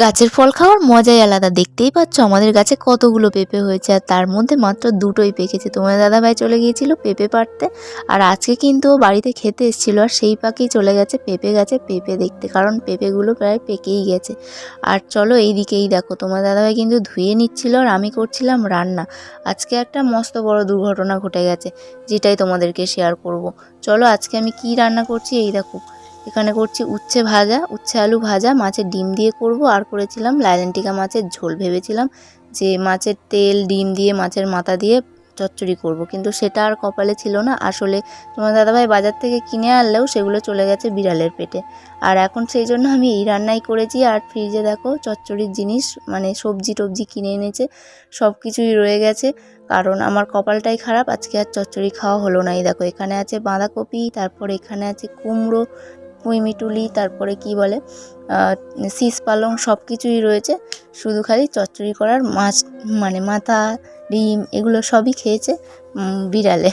গাছের ফল খাওয়ার মজাই আলাদা। দেখতেই পাচ্ছ আমাদের গাছে কতগুলো পেঁপে হয়েছে, আর তার মধ্যে মাত্র দুটোই পেকেছে। তোমার দাদাভাই চলে গিয়েছিল পেঁপে পাড়তে, আর আজকে কিন্তু ও বাড়িতে খেতে এসেছিলো, আর সেই পাকেই চলে গেছে পেঁপে গাছে পেঁপে দেখতে, কারণ পেঁপেগুলো প্রায় পেকেই গেছে। আর চলো এইদিকেই দেখো, তোমার দাদাভাই কিন্তু ধুয়ে নিচ্ছিল আর আমি করছিলাম রান্না। আজকে একটা মস্ত বড় দুর্ঘটনা ঘটে গেছে, যেটাই তোমাদেরকে শেয়ার করব। চলো আজকে আমি কি রান্না করছি এই দেখো। এখানে করছি উচ্ছে ভাজা, উচ্ছে আলু ভাজা, মাছের ডিম দিয়ে করব। আর করেছিলাম লাইলেন্টিকা মাছের ঝোল। ভেবেছিলাম যে মাছের তেল ডিম দিয়ে মাছের মাথা দিয়ে চচ্চড়ি করব, কিন্তু সেটা আর কপালে ছিল না। আসলে তোমার দাদাভাই বাজার থেকে কিনে আনলেও সেগুলো চলে গেছে বিড়ালের পেটে। আর এখন সেই জন্য আমি এই রান্নাই করেছি। আর ফ্রিজে দেখো চচ্চড়ির জিনিস মানে সবজি টবজি কিনে এনেছে, সব কিছুই রয়ে গেছে। কারণ আমার কপালটাই খারাপ, আজকে আর চচ্চড়ি খাওয়া হলো না। এই দেখো এখানে আছে বাঁধাকপি, তারপরে এখানে আছে কুমড়ো, পুঁইমিটুলি, তারপরে কি বলে শীষ পালং, সব কিছুই রয়েছে। শুধু খালি চচ্চড়ি করার মাছ মানে মাথা ডিম এগুলো সবই খেয়েছে বিড়ালে।